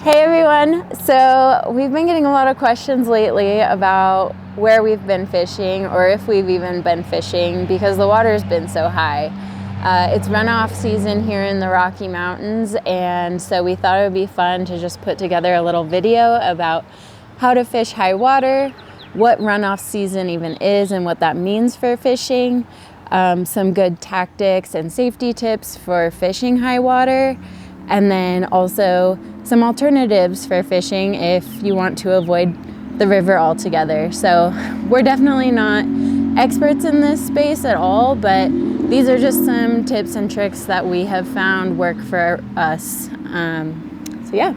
Hey everyone, so we've been getting a lot of questions lately about where we've been fishing or if we've even been fishing because the water's been so high. It's runoff season here in the Rocky Mountains, and so we thought it would be fun to just put together a little video about how to fish high water, what runoff season even is and what that means for fishing, some good tactics and safety tips for fishing high water, and then also some alternatives for fishing if you want to avoid the river altogether. So we're definitely not experts in this space at all, but these are just some tips and tricks that we have found work for us. So yeah.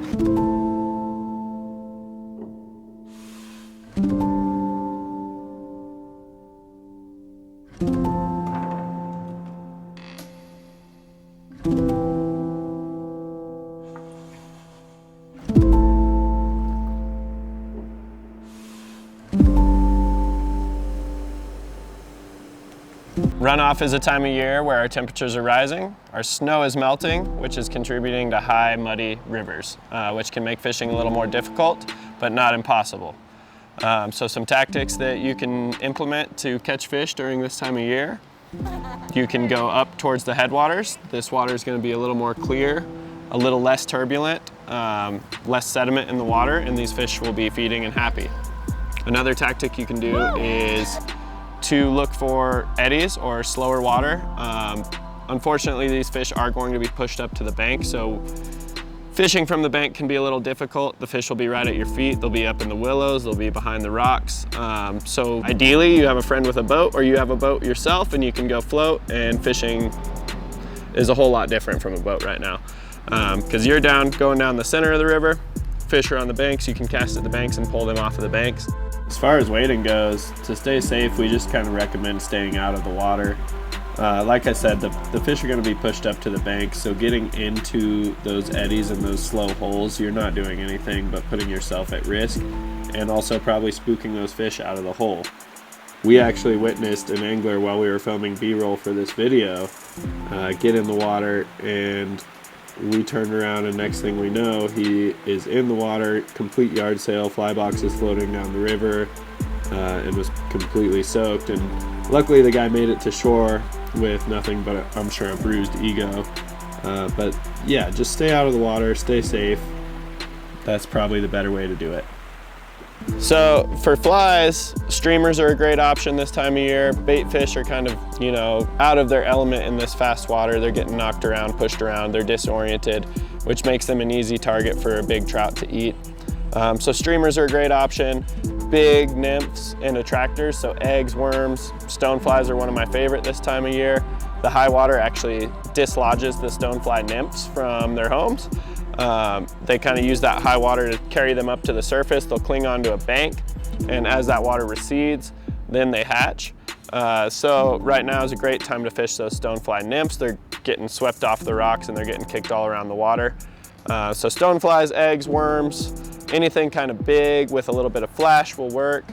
Runoff is a time of year where our temperatures are rising, our snow is melting, which is contributing to high, muddy rivers, which can make fishing a little more difficult, but not impossible. So some tactics that you can implement to catch fish during this time of year. You can go up towards the headwaters. This water is going to be a little more clear, a little less turbulent, less sediment in the water, and these fish will be feeding and happy. Another tactic you can do is to look for eddies or slower water. Unfortunately, these fish are going to be pushed up to the bank, so fishing from the bank can be a little difficult. The fish will be right at your feet, they'll be up in the willows, they'll be behind the rocks. So ideally, you have a friend with a boat or you have a boat yourself and you can go float, and fishing is a whole lot different from a boat right now. Because you're going down the center of the river, fish are on the banks, you can cast at the banks and pull them off of the banks. As far as wading goes, to stay safe, we just kind of recommend staying out of the water. Like I said, the fish are going to be pushed up to the bank, so getting into those eddies and those slow holes, you're not doing anything but putting yourself at risk and also probably spooking those fish out of the hole. We actually witnessed an angler while we were filming B-roll for this video get in the water, and we turned around and next thing we know, he is in the water, complete yard sail, fly boxes floating down the river, and was completely soaked. And luckily the guy made it to shore with nothing but I'm sure a bruised ego. But yeah, just stay out of the water, stay safe. That's probably the better way to do it. So for flies, streamers are a great option this time of year. Bait fish are kind of, out of their element in this fast water. They're getting knocked around, pushed around, they're disoriented, which makes them an easy target for a big trout to eat. So streamers are a great option. Big nymphs and attractors, so eggs, worms, stoneflies are one of my favorite this time of year. The high water actually dislodges the stonefly nymphs from their homes. They kind of use that high water to carry them up to the surface. They'll cling onto a bank, and as that water recedes, then they hatch. So right now is a great time to fish those stonefly nymphs. They're getting swept off the rocks and they're getting kicked all around the water. So stoneflies, eggs, worms, anything kind of big with a little bit of flash will work.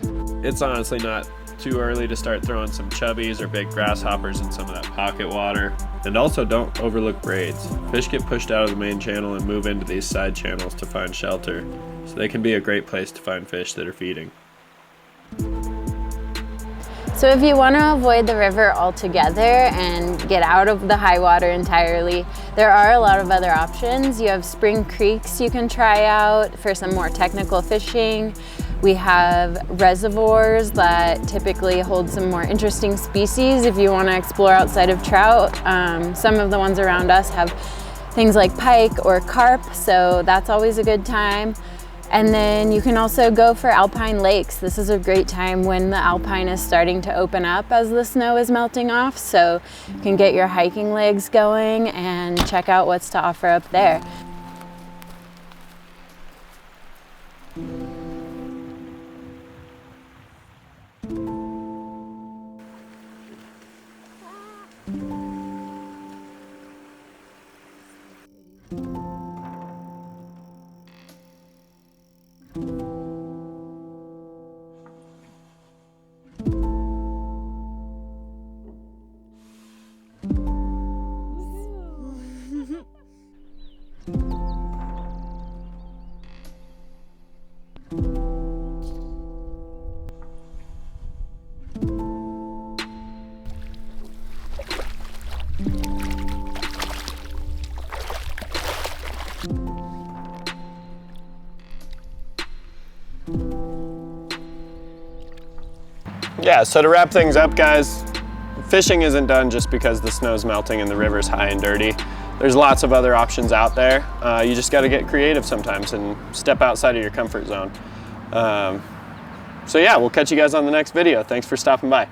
It's honestly not too early to start throwing some chubbies or big grasshoppers in some of that pocket water. And also don't overlook braids. Fish get pushed out of the main channel and move into these side channels to find shelter. So they can be a great place to find fish that are feeding. So if you want to avoid the river altogether and get out of the high water entirely, there are a lot of other options. You have spring creeks you can try out for some more technical fishing. We have reservoirs that typically hold some more interesting species if you want to explore outside of trout. Some of the ones around us have things like pike or carp, so that's always a good time. And then you can also go for alpine lakes. This is a great time when the alpine is starting to open up as the snow is melting off, so you can get your hiking legs going and check out what's to offer up there. Yeah, so to wrap things up, guys, fishing isn't done just because the snow's melting and the river's high and dirty. There's lots of other options out there. You just got to get creative sometimes and step outside of your comfort zone. So yeah, we'll catch you guys on the next video. Thanks for stopping by.